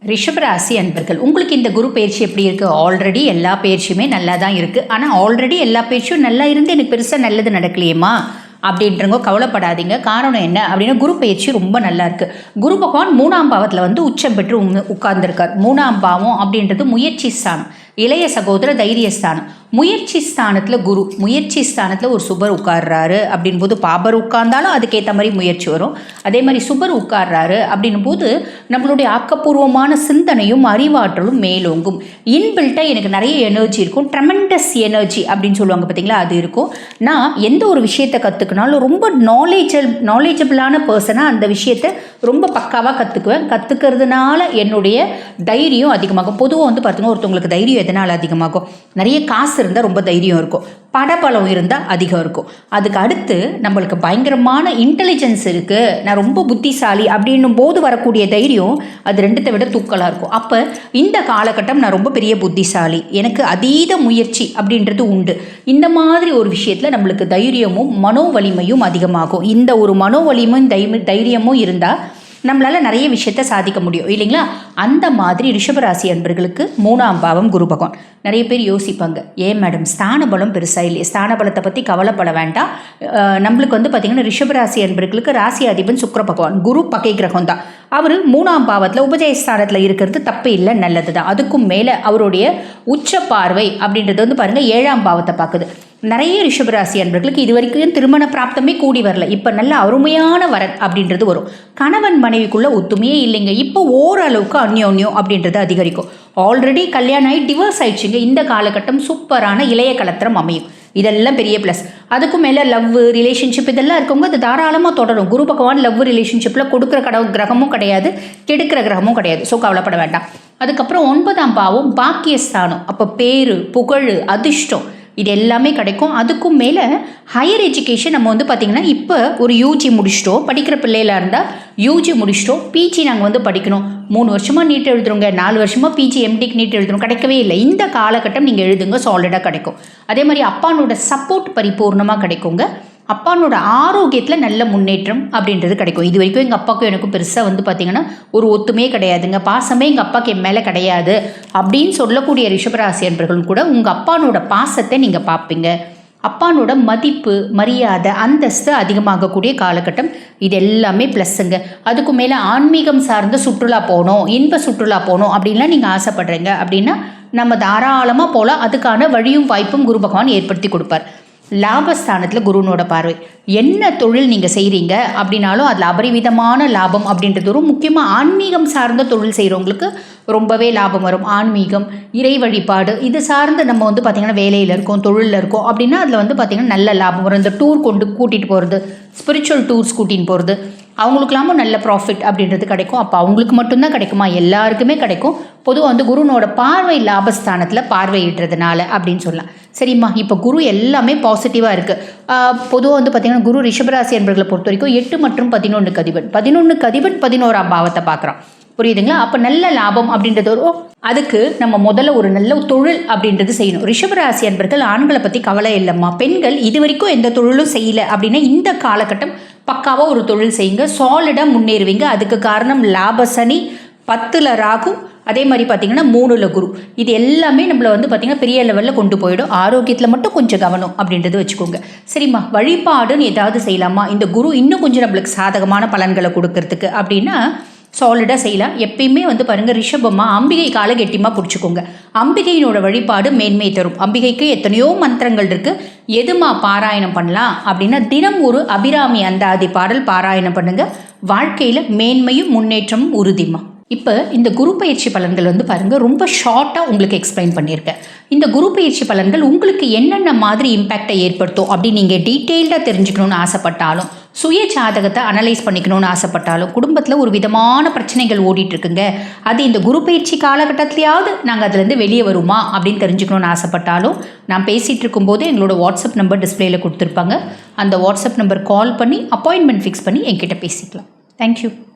ரிஷபராசி அன்பர்கள், உங்களுக்கு இந்த குரு பயிற்சி எப்படி இருக்குது? ஆல்ரெடி எல்லா பயிற்சியுமே நல்லா தான் இருக்குது. ஆனால் ஆல்ரெடி எல்லா பயிற்சியும் நல்லா இருந்து எனக்கு பெருசாக நல்லது நடக்கலையேம்மா அப்படின்றவங்க கவலைப்படாதீங்க. காரணம் என்ன அப்படின்னா, குரு பயிற்சி ரொம்ப நல்லா இருக்குது. குரு பகவான் 3ஆம் பாவத்தில் வந்து உச்சம் பெற்று உட்கார்ந்துருக்கார். 3ஆம் பாவம் அப்படின்றது முயற்சி ஸ்தானம், இளைய சகோதர தைரியஸ்தானம். முயற்சி ஸ்தானத்தில் குரு, முயற்சி ஸ்தானத்தில் ஒரு சுபர் உட்கார்றாரு அப்படின் போது, பாபர் உட்கார்ந்தாலும் அதுக்கேற்ற மாதிரி முயற்சி வரும். அதே மாதிரி சுபர் உட்கார்றாரு அப்படின்னும் போது நம்மளுடைய ஆக்கப்பூர்வமான சிந்தனையும் அறிவாற்றலும் மேலோங்கும். இன்பில்ட்டாக எனக்கு நிறைய எனர்ஜி இருக்கும், ட்ரெமெண்டஸ் எனர்ஜி அப்படின்னு சொல்லுவாங்க பார்த்தீங்களா, அது இருக்கும். நான் எந்த ஒரு விஷயத்தை கற்றுக்கினாலும் ரொம்ப நாலேஜபிளான பர்சனாக அந்த விஷயத்தை ரொம்ப பக்காவாக கற்றுக்குவேன். கற்றுக்கிறதுனால என்னுடைய தைரியம் அதிகமாகும். பொதுவாக வந்து பார்த்தீங்கன்னா, ஒருத்தவங்களுக்கு தைரியம் எதனால் அதிகமாகும்? நிறைய காசு இருந்தால் ரொம்ப தைரியம் இருக்கும், படபலம் இருந்தால் அதிகம் இருக்கும். அதுக்கு அடுத்து நம்மளுக்கு பயங்கரமான இன்டெலிஜென்ஸ் இருக்குது, நான் ரொம்ப புத்திசாலி அப்படின்னும் போது வரக்கூடிய தைரியம் அது ரெண்டுத்தை விட தூக்கலாக இருக்கும். அப்போ இந்த காலகட்டம் நான் ரொம்ப பெரிய புத்திசாலி, எனக்கு அதீத முயற்சி அப்படின்றது உண்டு. இந்த மாதிரி ஒரு விஷயத்தில் நம்மளுக்கு தைரியமும் மனோ வலிமையும் அதிகமாகும். இந்த ஒரு மனோ வலிமையும் தைரியமும் இருந்தால் நம்மளால் நிறைய விஷயத்தை சாதிக்க முடியும் இல்லைங்களா? அந்த மாதிரி ரிஷபராசி அன்பர்களுக்கு 3ஆம் பாவம் குரு பகவான். நிறைய பேர் யோசிப்பாங்க, ஏன் மேடம் ஸ்தான பலம் பெருசாக இல்லையே? ஸ்தான பலத்தை பற்றி கவலைப்பட வேண்டாம். நம்மளுக்கு வந்து பார்த்திங்கன்னா, ரிஷபராசி அன்பர்களுக்கு ராசி அதிபன் சுக்கிர பகவான், குரு பகை கிரகம் தான். அவர் 3ஆம் பாவத்தில் உபஜயஸ்தானத்தில் இருக்கிறது தப்பு இல்லை, நல்லது தான். அதுக்கும் மேலே அவருடைய உச்ச பார்வை அப்படின்றது வந்து பாருங்கள் 7ஆம் பாவத்தை பார்க்குது. நிறைய ரிஷபராசி அன்பர்களுக்கு இது வரைக்கும் திருமண பிராப்தமே கூடி வரல, இப்போ நல்ல அருமையான வரன் அப்படின்றது வரும். கணவன் மனைவிக்குள்ள ஒத்துமையே இல்லைங்க, இப்போ ஓரளவுக்கு அந்யோன்யம் அப்படின்றது அதிகரிக்கும். ஆல்ரெடி கல்யாணம் ஆகி டிவோர்ஸ் ஆயிடுச்சுங்க, இந்த காலகட்டம் சூப்பரான இளைய கலத்திரம் அமையும். இதெல்லாம் பெரிய ப்ளஸ். அதுக்கும் மேலே லவ் ரிலேஷன்ஷிப் இதெல்லாம் இருக்கவங்க அது தாராளமாக தொடரும். குரு பகவான் லவ் ரிலேஷன்ஷிப்பில் கொடுக்குற கிரகமும் கிடையாது, கெடுக்கிற கிரகமும் கிடையாது. ஸோ கவலைப்பட வேண்டாம். அதுக்கப்புறம் 9ஆம் பாவம் பாக்கியஸ்தானம். அப்போ பேரு புகழ் அதிர்ஷ்டம் இது எல்லாமே கிடைக்கும். அதுக்கும் மேலே ஹையர் எஜுகேஷன் நம்ம வந்து பார்த்திங்கன்னா, இப்போ ஒரு யூஜி முடிச்சிட்டோம், படிக்கிற பிள்ளைகளாக இருந்தால் யூஜி முடிச்சிட்டோம், பிஜி நாங்கள் வந்து படிக்கணும். 3 வருஷமாக நீட் எழுதுறோங்க, 4 வருஷமாக பிஜி எம்டிக்கு நீட் எழுதுறோம், கிடைக்கவே இல்லை. இந்த காலகட்டம் நீங்கள் எழுதுங்க, சாலிடாக கிடைக்கும். அதே மாதிரி அப்பானோட சப்போர்ட் பரிபூர்ணமாக கிடைக்குங்க. அப்பானோட ஆரோக்கியத்தில் நல்ல முன்னேற்றம் அப்படின்றது கிடைக்கும். இது வரைக்கும் எங்கள் அப்பாவுக்கும் எனக்கும் பெருசாக வந்து பார்த்திங்கன்னா ஒரு ஒத்துமையே கிடையாதுங்க, பாசமே எங்கள் அப்பாவுக்கு என் மேலே கிடையாது அப்படின்னு சொல்லக்கூடிய ரிஷபராசி அன்பர்களும் கூட உங்கள் அப்பானோட பாசத்தை நீங்கள் பார்ப்பீங்க. அப்பானோட மதிப்பு மரியாதை அந்தஸ்து அதிகமாகக்கூடிய காலகட்டம். இது எல்லாமே ப்ளஸ்ஸுங்க. அதுக்கு மேலே ஆன்மீகம் சார்ந்த சுற்றுலா போகணும், இன்ப சுற்றுலா போகணும் அப்படின்லாம் நீங்கள் ஆசைப்படுறீங்க அப்படின்னா நம்ம தாராளமாக போகலாம். அதுக்கான வழியும் வாய்ப்பும் குரு பகவான் ஏற்படுத்தி கொடுப்பார். லாபஸ்தானத்தில் குருனோட பார்வை. என்ன தொழில் நீங்கள் செய்கிறீங்க அப்படின்னாலும் அதில் அபரிவிதமான லாபம் அப்படின்றது வரும். முக்கியமாக ஆன்மீகம் சார்ந்த தொழில் செய்கிறவங்களுக்கு ரொம்பவே லாபம் வரும். ஆன்மீகம், இறை வழிபாடு இது சார்ந்து நம்ம வந்து பார்த்திங்கன்னா வேலையில் இருக்கோம், தொழிலில் இருக்கோம் அப்படின்னா அதில் வந்து பார்த்திங்கன்னா நல்ல லாபம் வரும். இந்த டூர் கூட்டிகிட்டு போகிறது, ஸ்பிரிச்சுவல் டூர்ஸ் கூட்டின்னு போகிறது, அவங்களுக்கெல்லாமும் நல்ல ப்ராஃபிட் அப்படின்றது கிடைக்கும். அப்போ அவங்களுக்கு மட்டும்தான் கிடைக்குமா? எல்லாருக்குமே கிடைக்கும். பொதுவாக வந்து குருனோட பார்வை லாபஸ்தானத்தில் பார்வையிடுறதுனால அப்படின்னு சொல்லலாம். சரிம்மா, இப்போ குரு எல்லாமே பாசிட்டிவாக இருக்குது. பொதுவாக வந்து பார்த்திங்கன்னா குரு ரிஷபராசி என்பர்களை பொறுத்த வரைக்கும் 8 மற்றும் 11க்கு அதிபன். 11க்கு அதிபன் 11ஆம் பாவத்தை பார்க்குறான், புரியுதுங்களா? அப்போ நல்ல லாபம் அப்படின்றது வரும். அதுக்கு நம்ம முதல்ல ஒரு நல்ல தொழில் அப்படின்றது செய்யணும். ரிஷபராசி அன்பர்கள் ஆண்களை பற்றி கவலை இல்லைம்மா, பெண்கள் இது வரைக்கும் எந்த தொழிலும் செய்யலை அப்படின்னா இந்த காலகட்டம் பக்காவாக ஒரு தொழில் செய்யுங்க, சாலிடாக முன்னேறுவீங்க. அதுக்கு காரணம் லாபசனி, 10ல் ராகு, அதே மாதிரி பார்த்திங்கன்னா 3ல் குரு. இது எல்லாமே நம்மளை வந்து பார்த்திங்கன்னா பெரிய லெவலில் கொண்டு போயிடும். ஆரோக்கியத்தில் மட்டும் கொஞ்சம் கவனம் அப்படின்றது வச்சுக்கோங்க. சரிம்மா, வழிபாடுன்னு ஏதாவது செய்யலாமா? இந்த குரு இன்னும் கொஞ்சம் நம்மளுக்கு சாதகமான பலன்களை கொடுக்கறதுக்கு அப்படின்னா சாலிடாக செய்யலாம். எப்பயுமே வந்து பாருங்கள் ரிஷபமாக அம்பிகை காலை கெட்டியமாக பிடிச்சிக்கோங்க. அம்பிகையினோட வழிபாடு மேன்மை தரும். அம்பிகைக்கு எத்தனையோ மந்திரங்கள் இருக்குது. எதுமா பாராயணம் பண்ணலாம் அப்படின்னா தினம் ஒரு அபிராமி அந்தாதி பாடல் பாராயணம் பண்ணுங்கள். வாழ்க்கையில் மேன்மையும் முன்னேற்றமும் உறுதிமா. இப்போ இந்த குரு பயிற்சி பலன்கள் வந்து பாருங்கள் ரொம்ப ஷார்ட்டாக உங்களுக்கு எக்ஸ்பிளைன் பண்ணியிருக்கேன். இந்த குரு பயிற்சி பலன்கள் உங்களுக்கு என்னென்ன மாதிரி இம்பேக்டை ஏற்படுத்தும் அப்படின்னு நீங்கள் டீட்டெயில்டாக தெரிஞ்சுக்கணுன்னு ஆசைப்பட்டாலும், சுய ஜாதகத்தை அனலைஸ் பண்ணிக்கணும்னு ஆசைப்பட்டாலும், குடும்பத்தில் ஒரு விதமான பிரச்சனைகள் ஓடிட்டுருக்குங்க, அது இந்த குரு பயிற்சி காலகட்டத்திலேயாவது நாங்கள் அதுலேருந்து வெளியே வருமா அப்படின்னு தெரிஞ்சுக்கணுன்னு ஆசைப்பட்டாலும், நான் பேசிகிட்டு இருக்கும்போது எங்களோட வாட்ஸ்அப் நம்பர் டிஸ்பிளேயில் கொடுத்துருப்பாங்க. அந்த வாட்ஸ்அப் நம்பர் கால் பண்ணி அப்பாயின்மெண்ட் ஃபிக்ஸ் பண்ணி என்கிட்ட பேசிக்கலாம். தேங்க்யூ.